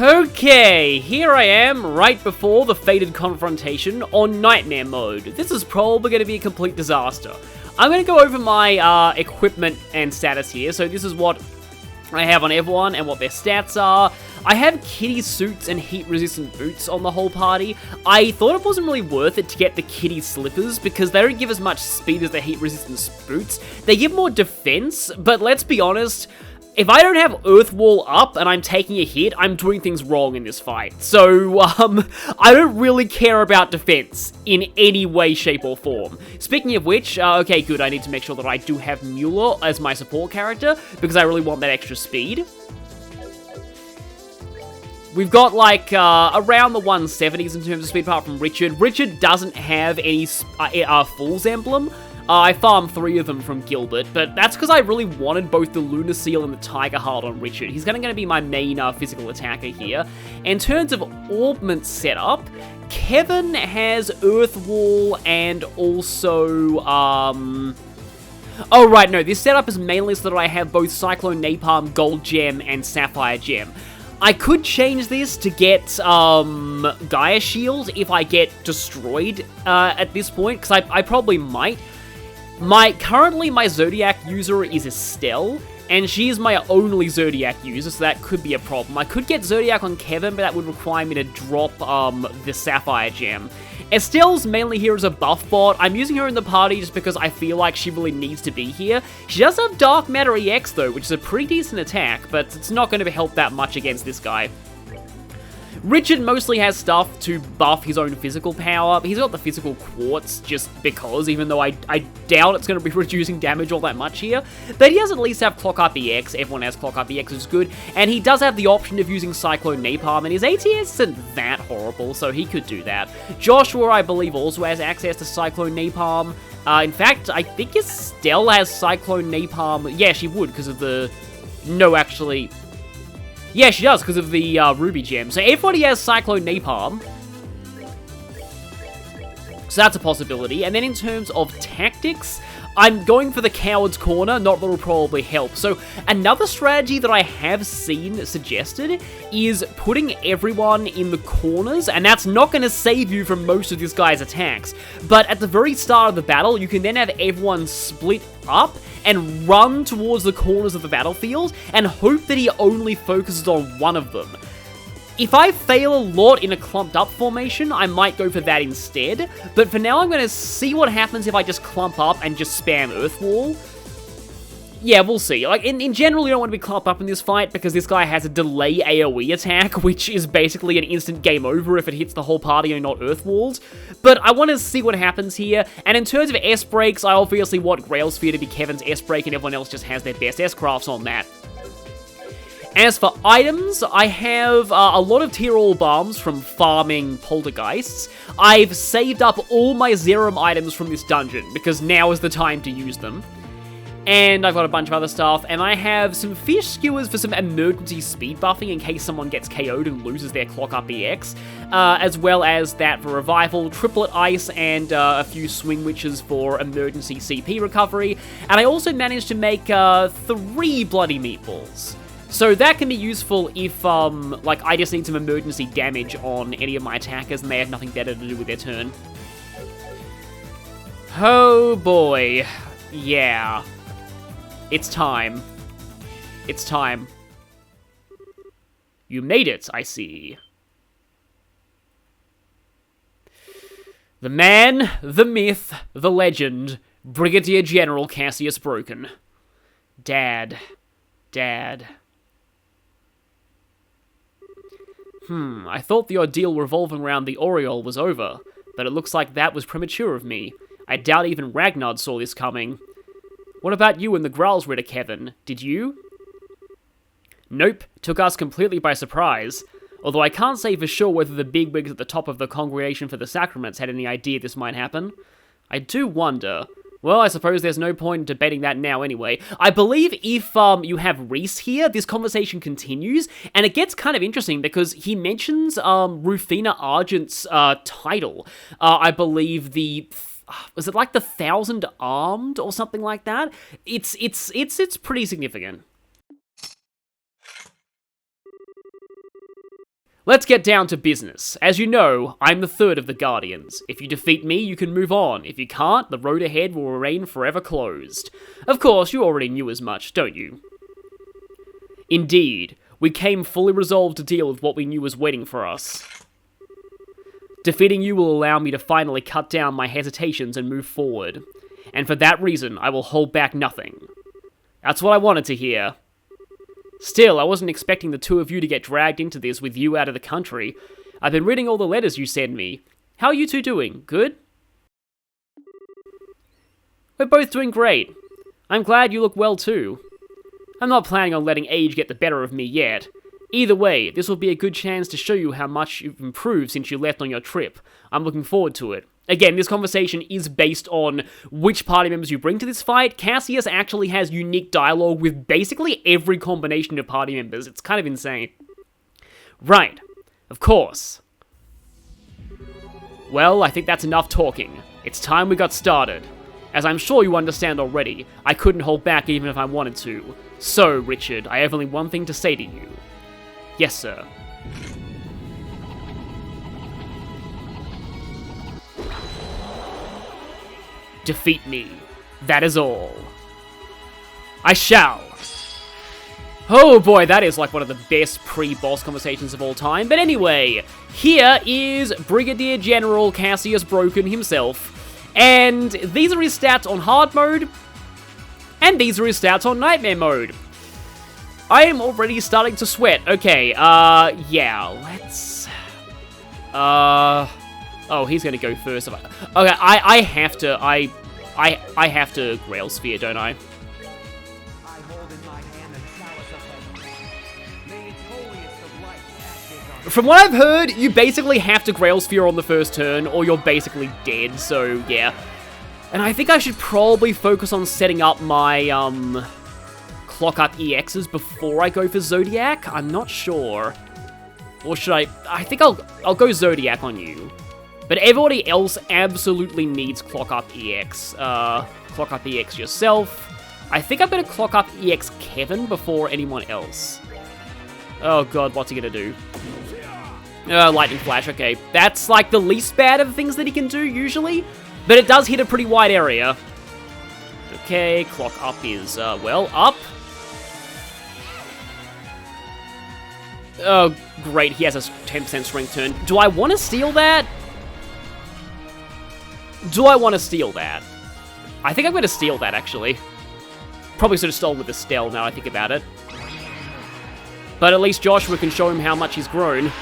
Okay, here I am, right before the fated confrontation on Nightmare mode. This is probably going to be a complete disaster. I'm going to go over my equipment and status here. So this is what I have on everyone and what their stats are. I have kitty suits and heat-resistant boots on the whole party. I thought it wasn't really worth it to get the kitty slippers because they don't give as much speed as the heat-resistant boots. They give more defense, but let's be honest, if I don't have Earth Wall up and I'm taking a hit, I'm doing things wrong in this fight. So, I don't really care about defense in any way, shape, or form. Speaking of which, okay, good, I need to make sure that I do have Mueller as my support character, because I really want that extra speed. We've got, like, around the 170s in terms of speed, apart from Richard. Richard doesn't have any Fool's Emblem. I farmed 3 of them from Gilbert, but that's because I really wanted both the Lunar Seal and the Tiger Heart on Richard. He's going to be my main physical attacker here. In terms of orbment setup, Kevin has Earth Wall and also, oh right, no, this setup is mainly so that I have both Cyclone Napalm, Gold Gem, and Sapphire Gem. I could change this to get Gaia Shield if I get destroyed at this point, because I probably might. Currently, my Zodiac user is Estelle, and she is my only Zodiac user, so that could be a problem. I could get Zodiac on Kevin, but that would require me to drop the Sapphire Gem. Estelle's mainly here as a buff bot. I'm using her in the party just because I feel like she really needs to be here. She does have Dark Matter EX though, which is a pretty decent attack, but it's not going to help that much against this guy. Richard mostly has stuff to buff his own physical power. He's got the physical quartz just because, even though I doubt it's going to be reducing damage all that much here. But he does at least have Clock Up EX. Everyone has Clock Up EX, which is good. And he does have the option of using Cyclone Napalm, and his ATS isn't that horrible, so he could do that. Joshua, I believe, also has access to Cyclone Napalm. In fact, I think Estelle has Cyclone Napalm. Yeah, she would, because of the... No, actually... Yeah, she does, because of the Ruby Gem. So everybody has Cyclone Napalm. So that's a possibility. And then in terms of tactics, I'm going for the Coward's Corner. Not that will probably help. So another strategy that I have seen suggested is putting everyone in the corners. And that's not going to save you from most of this guy's attacks. But at the very start of the battle, you can then have everyone split up and run towards the corners of the battlefield and hope that he only focuses on one of them. If I fail a lot in a clumped up formation, I might go for that instead, but for now I'm going to see what happens if I just clump up and just spam Earth Wall. Yeah, we'll see. Like, in general, you don't want to be clumped up in this fight because this guy has a delay AoE attack, which is basically an instant game over if it hits the whole party and not Earth Walls. But I want to see what happens here, and in terms of S-Breaks, I obviously want Grail Sphere to be Kevin's S-Break, and everyone else just has their best S-Crafts on that. As for items, I have a lot of Tier-All Bombs from farming Poltergeists. I've saved up all my Zerum items from this dungeon, because now is the time to use them. And I've got a bunch of other stuff, and I have some fish skewers for some emergency speed buffing in case someone gets KO'd and loses their Clock Up EX, as well as that for revival, triplet ice, and a few swing witches for emergency CP recovery. And I also managed to make 3 bloody meatballs. So that can be useful if, like, I just need some emergency damage on any of my attackers and they have nothing better to do with their turn. Oh boy. Yeah. It's time. It's time. You made it, I see. The man, the myth, the legend, Brigadier General Cassius Broken. Dad. I thought the ordeal revolving around the Oriole was over, but it looks like that was premature of me. I doubt even Ragnar saw this coming. What about you and the Growls Ritter, Kevin? Did you? Nope, took us completely by surprise. Although I can't say for sure whether the bigwigs at the top of the Congregation for the Sacraments had any idea this might happen. I do wonder. Well, I suppose there's no point in debating that now anyway. I believe if you have Reese here, this conversation continues, and it gets kind of interesting because he mentions Rufina Argent's title. I believe the... was it like the 1,000 Armed or something like that? It's pretty significant. Let's get down to business. As you know, I'm the third of the Guardians. If you defeat me, you can move on. If you can't, the road ahead will remain forever closed. Of course, you already knew as much, don't you? Indeed, we came fully resolved to deal with what we knew was waiting for us. Defeating you will allow me to finally cut down my hesitations and move forward. And for that reason, I will hold back nothing. That's what I wanted to hear. Still, I wasn't expecting the two of you to get dragged into this with you out of the country. I've been reading all the letters you send me. How are you two doing? Good? We're both doing great. I'm glad you look well too. I'm not planning on letting age get the better of me yet. Either way, this will be a good chance to show you how much you've improved since you left on your trip. I'm looking forward to it. Again, this conversation is based on which party members you bring to this fight. Cassius actually has unique dialogue with basically every combination of party members. It's kind of insane. Right. Of course. Well, I think that's enough talking. It's time we got started. As I'm sure you understand already, I couldn't hold back even if I wanted to. So, Richard, I have only one thing to say to you. Yes, sir. Defeat me. That is all. I shall. Oh boy, that is like one of the best pre-boss conversations of all time. But anyway, here is Brigadier General Cassius Broken himself. And these are his stats on hard mode. And these are his stats on nightmare mode. I am already starting to sweat. Okay, yeah, let's... Oh, he's gonna go first. Okay, I have to, I have to Grail Sphere, don't I? From what I've heard, you basically have to Grail Sphere on the first turn, or you're basically dead, so yeah. And I think I should probably focus on setting up my, Clock Up EXs before I go for Zodiac? I'm not sure. Or should I think I'll go Zodiac on you. But everybody else absolutely needs Clock Up EX. Clock Up EX yourself. I think I'm gonna Clock Up EX Kevin before anyone else. Oh god, what's he gonna do? Lightning Flash, okay. That's like the least bad of the things that he can do, usually. But it does hit a pretty wide area. Okay, Clock Up is, well, up. Oh, great, he has a 10% strength turn. Do I want to steal that? Do I want to steal that? I think I'm going to steal that, actually. Probably should have stolen with the Stell, now I think about it. But at least Joshua can show him how much he's grown.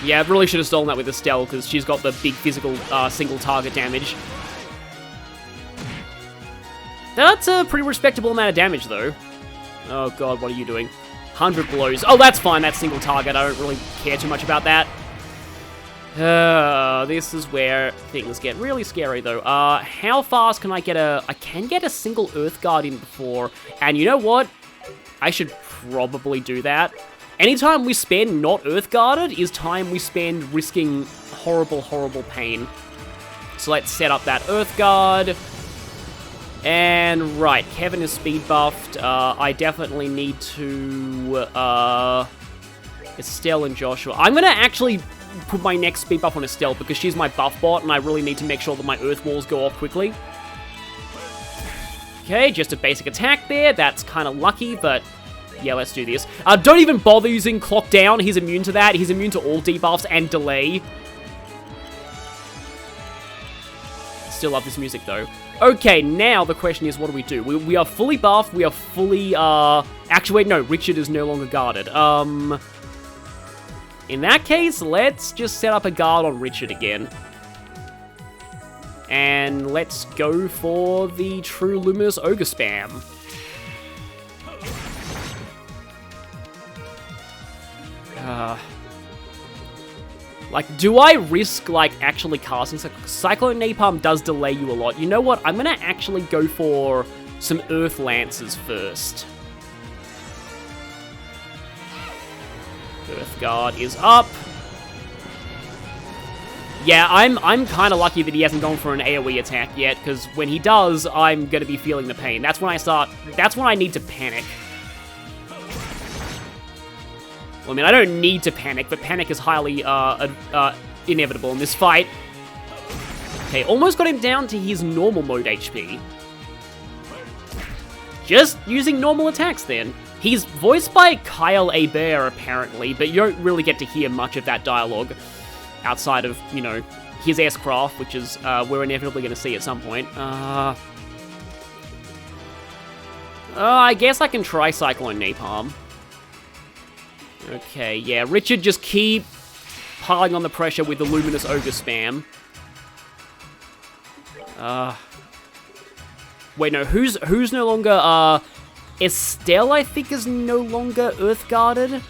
Yeah, I really should have stolen that with the Stell, because she's got the big physical single target damage. That's a pretty respectable amount of damage, though. Oh god, what are you doing? 100 blows. Oh, that's fine, that's single target. I don't really care too much about that. This is where things get really scary, though. How fast can I get a... I can get a single Earth Guard in before. And you know what? I should probably do that. Anytime we spend not Earth Guarded is time we spend risking horrible, horrible pain. So let's set up that Earth Guard. And, right, Kevin is speed buffed. I definitely need to... Estelle and Joshua. I'm gonna actually put my next speed buff on Estelle because she's my buff bot and I really need to make sure that my Earth Walls go off quickly. Okay, just a basic attack there. That's kind of lucky, but yeah, let's do this. Don't even bother using Clock Down. He's immune to that. He's immune to all debuffs and delay. Still love this music, though. Okay, now the question is, what do we do? We are fully buffed. We are fully, actually, wait, no. Richard is no longer guarded. In that case, let's just set up a guard on Richard again. And let's go for the True Luminous Ogre Spam. Like, do I risk, like, actually casting... Cyclone Napalm does delay you a lot. You know what? I'm gonna actually go for some Earth Lances first. Earth Guard is up. Yeah, I'm kind of lucky that he hasn't gone for an AoE attack yet, because when he does, I'm gonna be feeling the pain. That's when I need to panic. Well, I mean, I don't need to panic, but panic is highly inevitable in this fight. Okay, almost got him down to his normal mode HP. Just using normal attacks then. He's voiced by Kyle Hebert, apparently, but you don't really get to hear much of that dialogue outside of, you know, his S-Craft, which is we're inevitably going to see at some point. I guess I can try Cyclone Napalm. Okay, yeah, Richard just keep piling on the pressure with the Luminous Ogre spam. Wait, no, who's no longer, Estelle, I think, is no longer Earth-guarded.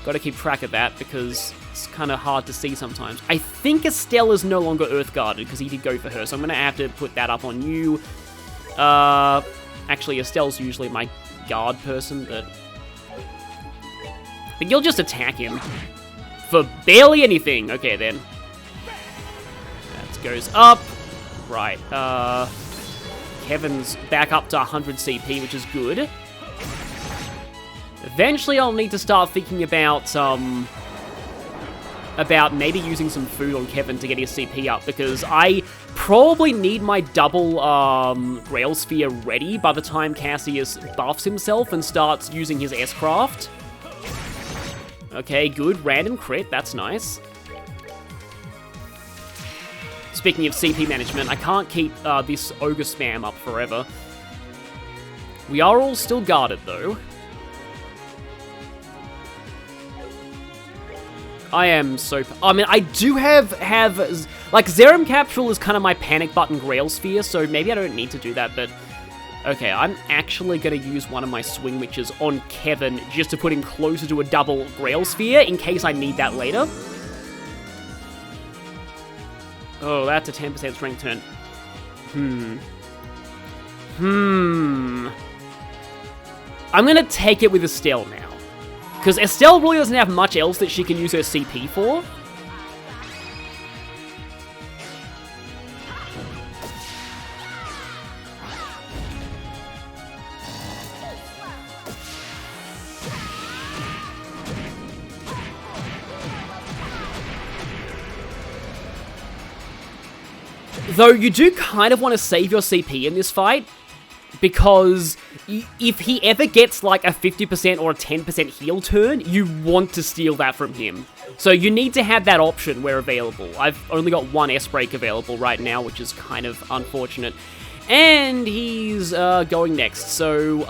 Gotta keep track of that, because it's kind of hard to see sometimes. I think Estelle is no longer Earth-guarded, because he did go for her, so I'm gonna have to put that up on you. Actually, Estelle's usually my guard person, but you'll just attack him for barely anything. Okay, then. That goes up. Right, Kevin's back up to 100 CP, which is good. Eventually, I'll need to start thinking about maybe using some food on Kevin to get his CP up, because I probably need my double Grail Sphere ready by the time Cassius buffs himself and starts using his S-Craft. Okay, good. Random crit, that's nice. Speaking of CP management, I can't keep this Ogre spam up forever. We are all still guarded, though. I am so... I mean, I do have... Like, Zerum Capsule is kind of my panic button Grail Sphere, so maybe I don't need to do that, but... Okay, I'm actually going to use one of my Swing Witches on Kevin just to put him closer to a double Grail Sphere in case I need that later. Oh, that's a 10% strength turn. I'm gonna take it with Estelle now. Because Estelle really doesn't have much else that she can use her CP for. Though you do kind of want to save your CP in this fight, because if he ever gets like a 50% or a 10% heal turn, you want to steal that from him. So you need to have that option where available. I've only got one S-Break available right now, which is kind of unfortunate. And he's going next, so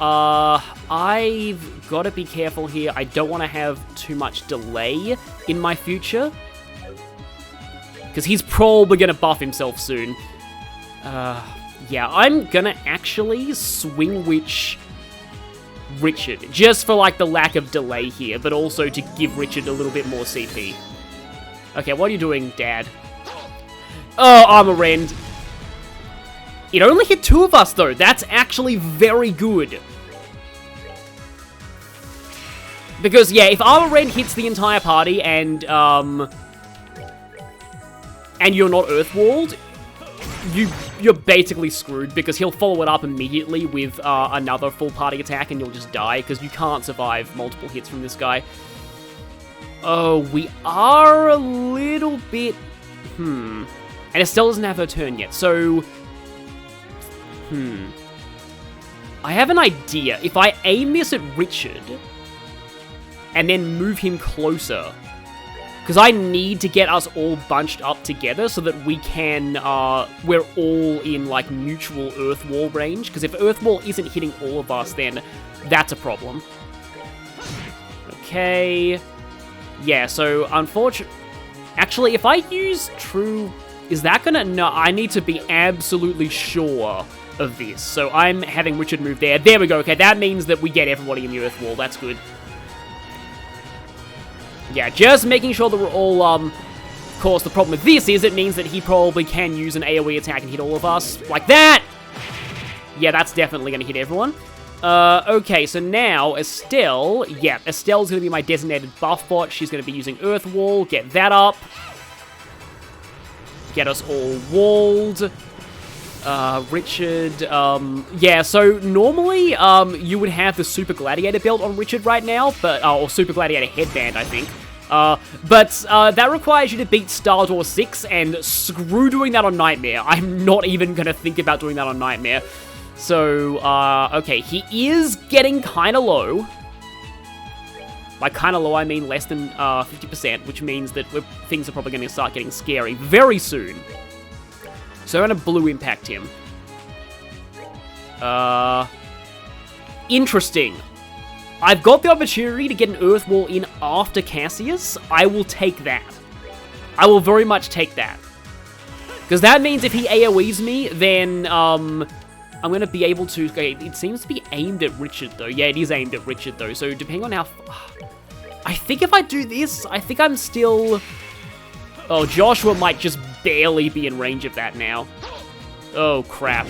I've got to be careful here. I don't want to have too much delay in my future, because he's probably going to buff himself soon. Yeah, I'm going to actually Swing Witch Richard, just for, like, the lack of delay here, but also to give Richard a little bit more CP. Okay, what are you doing, Dad? Oh, Armor Rend. It only hit 2 of us, though. That's actually very good. Because, yeah, if Armor Rend hits the entire party and you're not Earthwalled, you're basically screwed, because he'll follow it up immediately with another full party attack and you'll just die, because you can't survive multiple hits from this guy. Oh, we are a little bit... And Estelle doesn't have her turn yet, so... I have an idea. If I aim this at Richard and then move him closer... Because I need to get us all bunched up together so that we can, we're all in, like, mutual Earth Wall range. Because if Earth Wall isn't hitting all of us, then that's a problem. Okay. Yeah, so, unfortunately... Actually, if I use True... Is that gonna... No, I need to be absolutely sure of this. So I'm having Richard move there. There we go. Okay, that means that we get everybody in the Earth Wall. That's good. Yeah, just making sure that we're all, of course, the problem with this is it means that he probably can use an AoE attack and hit all of us. Like that! Yeah, that's definitely going to hit everyone. Okay, so now, Estelle, yeah, Estelle's going to be my designated buff bot. She's going to be using Earth Wall. Get that up. Get us all walled. Richard, yeah, so normally, you would have the Super Gladiator belt on Richard right now, but, or Super Gladiator headband, I think. But that requires you to beat Stardor 6, and screw doing that on Nightmare. I'm not even gonna think about doing that on Nightmare. So, okay, he is getting kinda low. By kinda low, I mean less than, 50%, which means that things are probably gonna start getting scary very soon. So I'm gonna blue impact him. Interesting. I've got the opportunity to get an Earth Wall in after Cassius. I will take that. I will very much take that. Because that means if he AoEs me, then, I'm gonna be able to... Okay, it seems to be aimed at Richard, though. Yeah, it is aimed at Richard, though. So depending on how... I think if I do this, I think I'm still... Oh, Joshua might just barely be in range of that now. Oh, crap.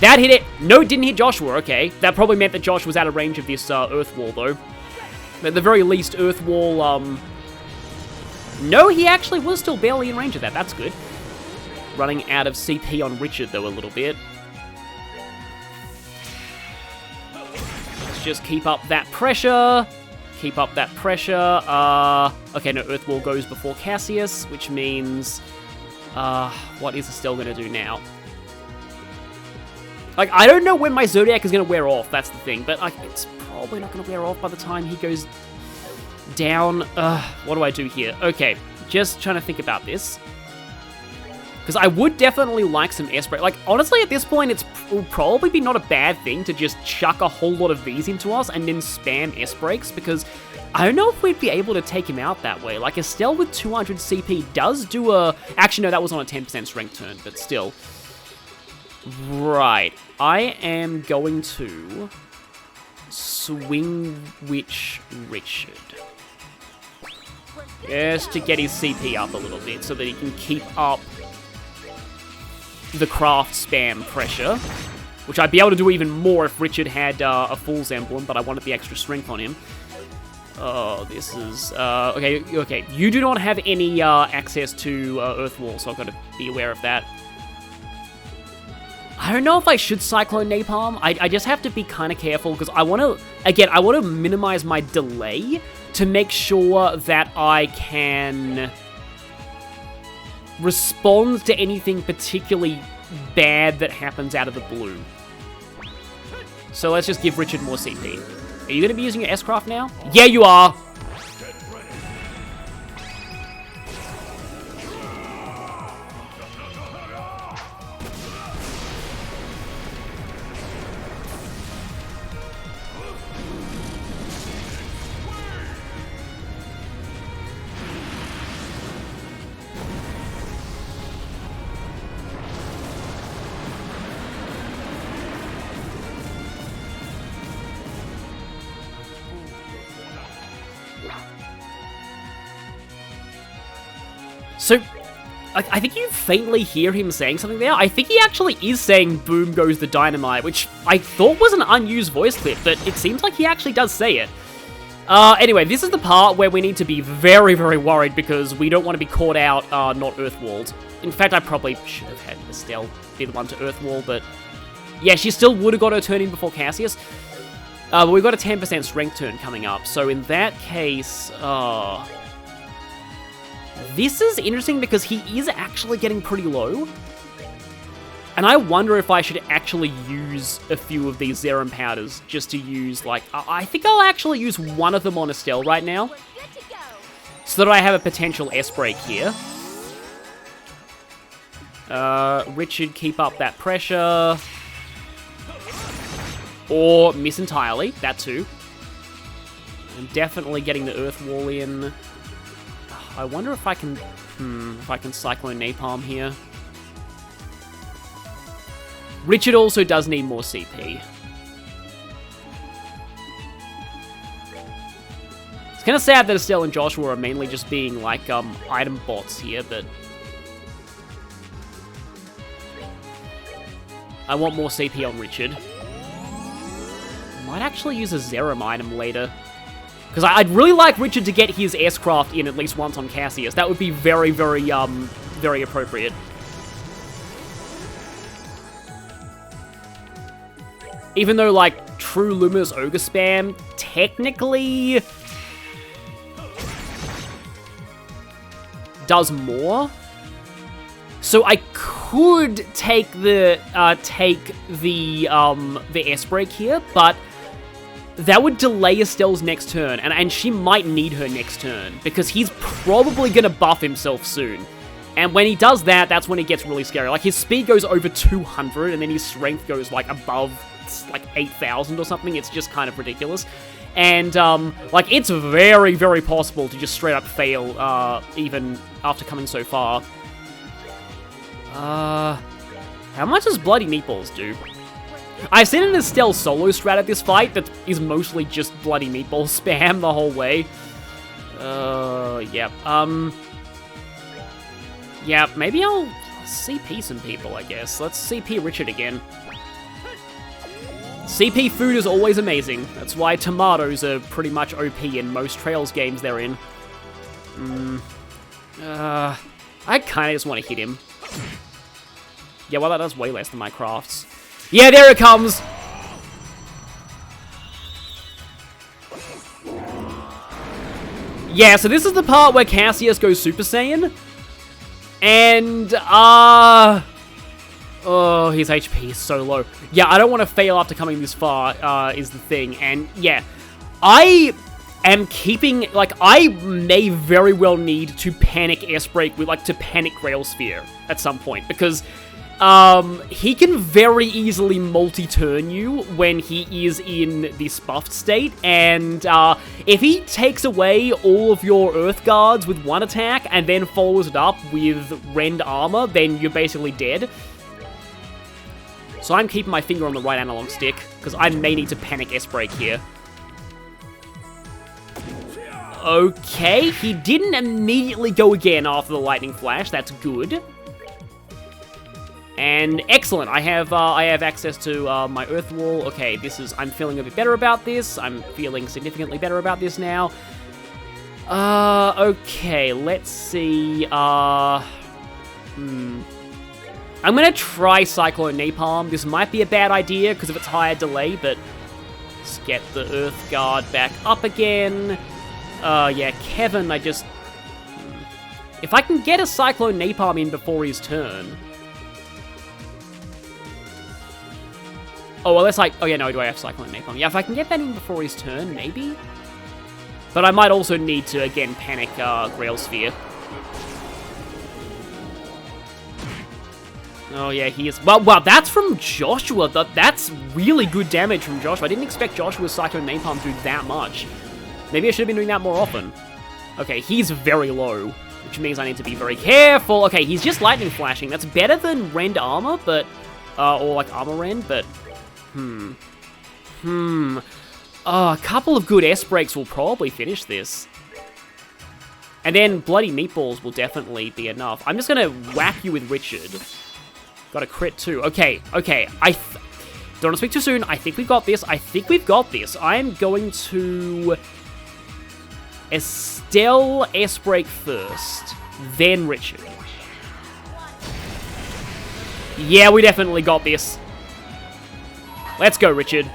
That hit it. No, it didn't hit Joshua. Okay. That probably meant that Josh was out of range of this Earth Wall, though. At the very least, Earth Wall, No, he actually was still barely in range of that. That's good. Running out of CP on Richard, though, a little bit. Let's just keep up that pressure. Keep up that pressure. Okay, no, Earth Wall goes before Cassius, which means... what is Estelle gonna do now? Like, I don't know when my Zodiac is gonna wear off, that's the thing, but like, it's probably not gonna wear off by the time he goes down. What do I do here? Okay, just trying to think about this. Because I would definitely like some S-Break. Like, honestly, at this point, it will probably be not a bad thing to just chuck a whole lot of these into us and then spam S-Breaks, because I don't know if we'd be able to take him out that way. Like, Estelle with 200 CP does do a... Actually, no, that was on a 10% strength turn, but still. Right. I am going to... Swing Witch Richard. Just to get his CP up a little bit so that he can keep up the craft spam pressure, which I'd be able to do even more if Richard had a Fool's Emblem, but I wanted the extra strength on him. Oh, this is... okay, you do not have any access to Earth Wall, so I've got to be aware of that. I don't know if I should Cyclone Napalm. I just have to be kind of careful, because I want to... Again, I want to minimize my delay to make sure that I can... respond to anything particularly bad that happens out of the blue. So let's just give Richard more CP. Are you going to be using your S-Craft now? Yeah, you are! So, I think you faintly hear him saying something there. I think he actually is saying, boom goes the dynamite, which I thought was an unused voice clip, but it seems like he actually does say it. Anyway, this is the part where we need to be very, very worried because we don't want to be caught out, not Earthwalled. In fact, I probably should have had Estelle be the one to Earthwall, but... Yeah, she still would have got her turn in before Cassius. But we've got a 10% strength turn coming up, so in that case, this is interesting because he is actually getting pretty low. And I wonder if I should actually use a few of these Zerum powders just to use, like... I think I'll actually use one of them on Estelle right now. So that I have a potential S-break here. Richard, keep up that pressure. Or miss entirely, that too. I'm definitely getting the Earth Wall in. I wonder if I can, Cyclone Napalm here. Richard also does need more CP. It's kind of sad that Estelle and Joshua are mainly just being, like, item bots here, but... I want more CP on Richard. Might actually use a Zerum item later. Because I'd really like Richard to get his S-Craft in at least once on Cassius. That would be very, very, very appropriate. Even though, like, true Luminous Ogre spam technically does more. So I could take the S-Break here, but that would delay Estelle's next turn, and she might need her next turn, because he's probably going to buff himself soon. And when he does that, that's when it gets really scary. Like, his speed goes over 200, and then his strength goes, like, above, like, 8,000 or something. It's just kind of ridiculous. And, like, it's very, very possible to just straight up fail, even after coming so far. How much does Bloody Meatballs do? I've seen an Estelle solo strat at this fight that is mostly just Bloody Meatball spam the whole way. Yeah. Yeah, maybe I'll CP some people, I guess. Let's CP Richard again. CP food is always amazing. That's why tomatoes are pretty much OP in most Trails games they're in. I kinda just want to hit him. Yeah, well, that does way less than my crafts. Yeah, there it comes! Yeah, so this is the part where Cassius goes Super Saiyan. And, oh, his HP is so low. Yeah, I don't want to fail after coming this far, is the thing. And, yeah, I am keeping, like, I may very well need to panic S-Break with, like, to panic Grail Sphere at some point. Because, he can very easily multi-turn you when he is in this buffed state, and if he takes away all of your Earth Guards with one attack and then follows it up with Rend Armor, then you're basically dead. So I'm keeping my finger on the right analog stick, because I may need to panic S-Break here. Okay, he didn't immediately go again after the Lightning Flash, that's good. And excellent, I have access to my Earth Wall. Okay, I'm feeling a bit better about this. I'm feeling significantly better about this now. Okay, let's see. I'm gonna try Cyclone Napalm. This might be a bad idea because of its higher delay, but let's get the Earth Guard back up again. Yeah, Kevin, if I can get a Cyclone Napalm in before his turn. Oh, well, oh yeah, no, do I have Cyclone Napalm? Yeah, if I can get that in before his turn, maybe? But I might also need to, again, panic Grail Sphere. Oh, yeah, he is... Well, wow, that's from Joshua. That's really good damage from Joshua. I didn't expect Joshua's Cyclone Napalm to do that much. Maybe I should have been doing that more often. Okay, he's very low, which means I need to be very careful. Okay, he's just Lightning Flashing. That's better than Rend Armor, but... or, like, Armor Rend, but... a couple of good S-Breaks will probably finish this. And then Bloody Meatballs will definitely be enough. I'm just gonna whack you with Richard. Got a crit too. Okay. Don't want to speak too soon. I think we've got this. I'm going to... Estelle S-Break first. Then Richard. Yeah, we definitely got this. Let's go, Richard.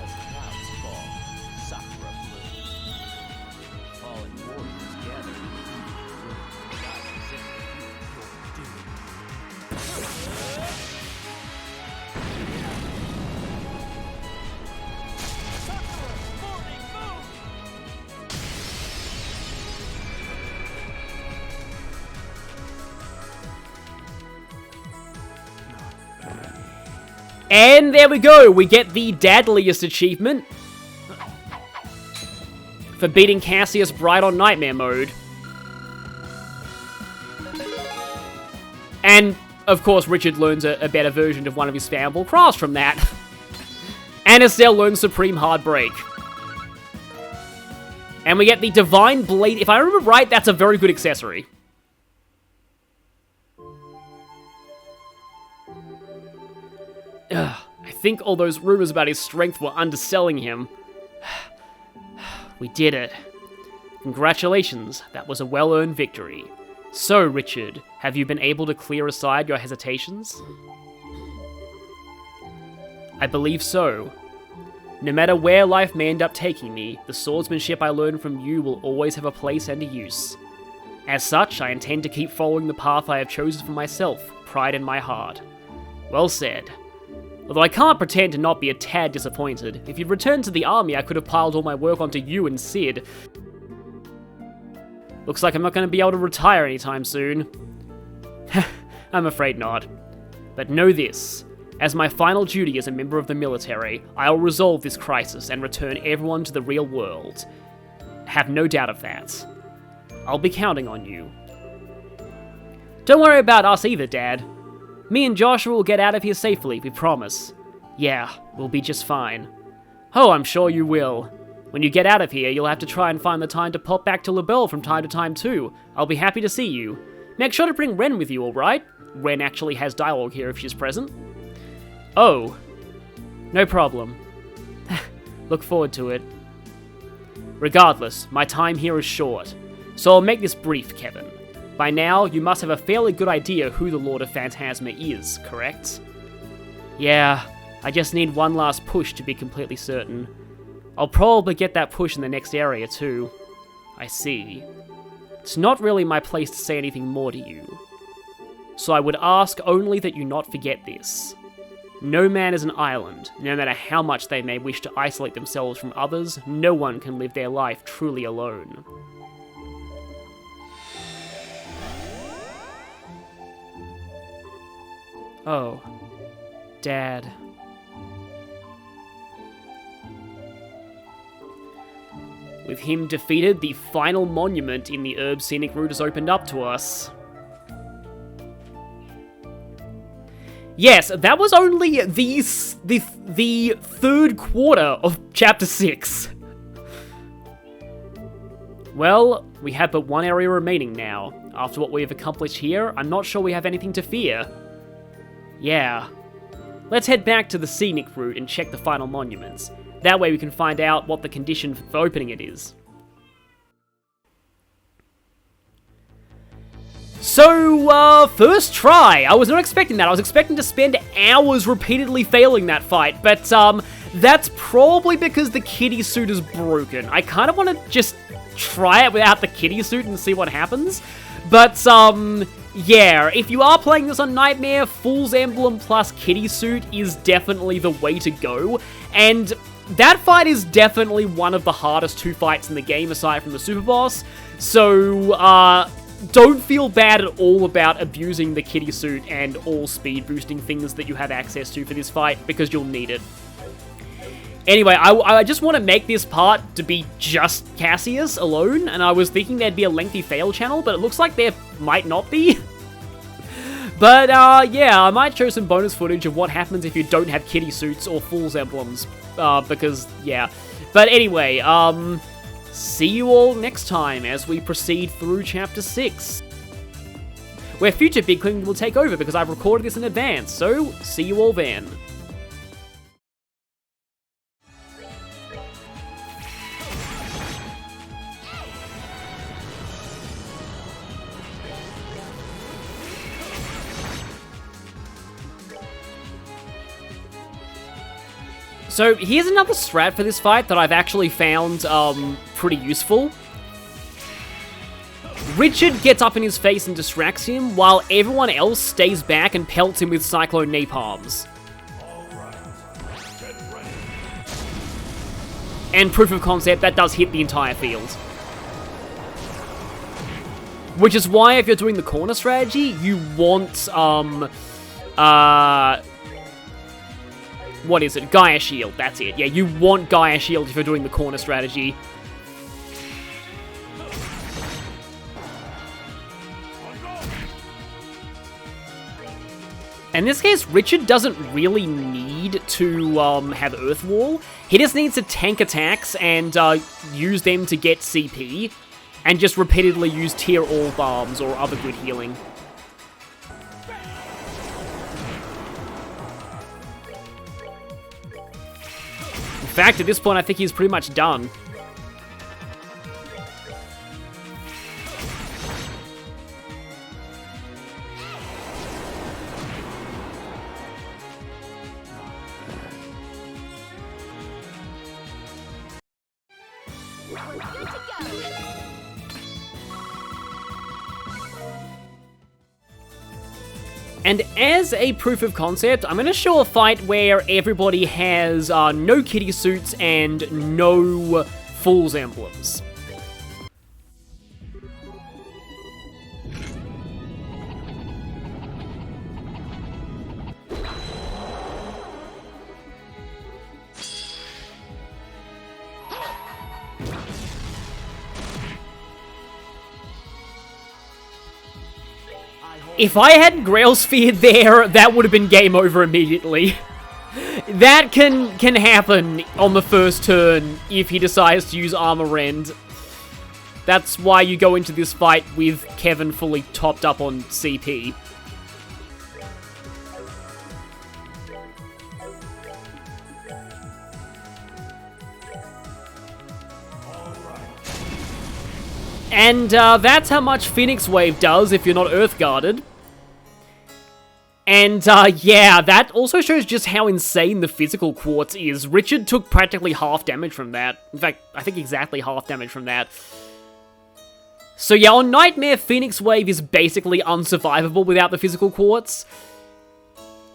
And there we go, we get the Dadliest achievement for beating Cassius Bright on Nightmare mode. And, of course, Richard learns a better version of one of his fanball crafts from that. And Estelle learns Supreme Heartbreak. And we get the Divine Blade. If I remember right, that's a very good accessory. I think all those rumors about his strength were underselling him. We did it. Congratulations, that was a well-earned victory. So, Richard, have you been able to clear aside your hesitations? I believe so. No matter where life may end up taking me, the swordsmanship I learned from you will always have a place and a use. As such, I intend to keep following the path I have chosen for myself, pride in my heart. Well said. Although I can't pretend to not be a tad disappointed. If you'd returned to the army, I could have piled all my work onto you and Sid. Looks like I'm not going to be able to retire anytime soon. I'm afraid not. But know this. As my final duty as a member of the military, I'll resolve this crisis and return everyone to the real world. Have no doubt of that. I'll be counting on you. Don't worry about us either, Dad. Me and Joshua will get out of here safely, we promise. Yeah, we'll be just fine. Oh, I'm sure you will. When you get out of here, you'll have to try and find the time to pop back to LaBelle from time to time too. I'll be happy to see you. Make sure to bring Ren with you, alright? Ren actually has dialogue here if she's present. Oh, no problem. Look forward to it. Regardless, my time here is short, so I'll make this brief, Kevin. By now, you must have a fairly good idea who the Lord of Phantasma is, correct? Yeah, I just need one last push to be completely certain. I'll probably get that push in the next area too. I see. It's not really my place to say anything more to you. So I would ask only that you not forget this. No man is an island. No matter how much they may wish to isolate themselves from others, no one can live their life truly alone. Oh, Dad. With him defeated, the final monument in the Herb Scenic Route has opened up to us. Yes, that was only the third quarter of Chapter 6. Well, we have but one area remaining now. After what we have accomplished here, I'm not sure we have anything to fear. Yeah. Let's head back to the Scenic Route and check the final monuments. That way we can find out what the condition for opening it is. So, first try. I was not expecting that. I was expecting to spend hours repeatedly failing that fight, but, that's probably because the kitty suit is broken. I kind of want to just try it without the kitty suit and see what happens. But, yeah, if you are playing this on Nightmare, Fool's Emblem plus kitty suit is definitely the way to go, and that fight is definitely one of the hardest two fights in the game aside from the super boss, so, don't feel bad at all about abusing the kitty suit and all speed boosting things that you have access to for this fight, because you'll need it. Anyway, I just want to make this part to be just Cassius alone, and I was thinking there'd be a lengthy fail channel, but it looks like there might not be. But, yeah, I might show some bonus footage of what happens if you don't have kitty suits or Fool's Emblems, because, yeah. But anyway, see you all next time as we proceed through Chapter 6, where future Big King will take over because I've recorded this in advance, so see you all then. So here's another strat for this fight that I've actually found pretty useful. Richard gets up in his face and distracts him, while everyone else stays back and pelts him with Cyclone Napalms. And proof of concept, that does hit the entire field. Which is why if you're doing the corner strategy, you want, what is it? Gaia Shield, that's it. Yeah, you want Gaia Shield if you're doing the corner strategy. In this case, Richard doesn't really need to have Earth Wall. He just needs to tank attacks and use them to get CP, and just repeatedly use Tier All Bombs or other good healing. In fact, at this point, I think he's pretty much done. Good to go. And as a proof of concept, I'm going to show a fight where everybody has no kitty suits and no Fool's emblems. If I had Grail Sphere there, that would have been game over immediately. That can happen on the first turn if he decides to use Armor Rend. That's why you go into this fight with Kevin fully topped up on CP. And that's how much Phoenix Wave does if you're not Earth Guarded. And yeah, that also shows just how insane the physical quartz is. Richard took practically half damage from that. In fact, I think exactly half damage from that. So yeah, on Nightmare, Phoenix Wave is basically unsurvivable without the physical quartz.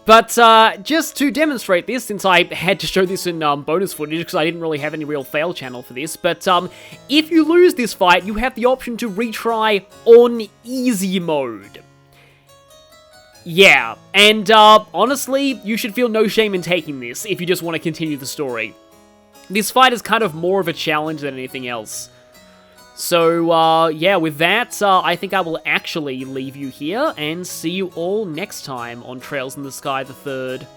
But just to demonstrate this, since I had to show this in bonus footage because I didn't really have any real fail channel for this, but if you lose this fight, you have the option to retry on easy mode. Yeah, and honestly, you should feel no shame in taking this if you just want to continue the story. This fight is kind of more of a challenge than anything else. So, yeah, with that, I think I will actually leave you here and see you all next time on Trails in the Sky the 3rd.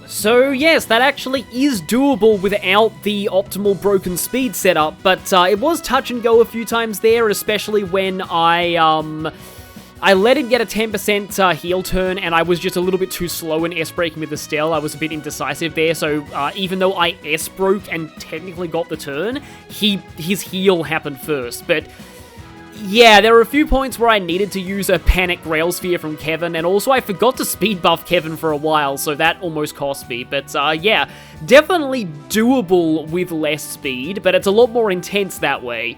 So yes, that actually is doable without the optimal broken speed setup, but it was touch and go a few times there, especially when I let it get a 10% heal turn, and I was just a little bit too slow in S-braking with Estelle. I was a bit indecisive there, so even though I S-broke and technically got the turn, his heal happened first, but yeah, there were a few points where I needed to use a Panic Rail Sphere from Kevin, and also I forgot to speed buff Kevin for a while, so that almost cost me. But yeah, definitely doable with less speed, but it's a lot more intense that way.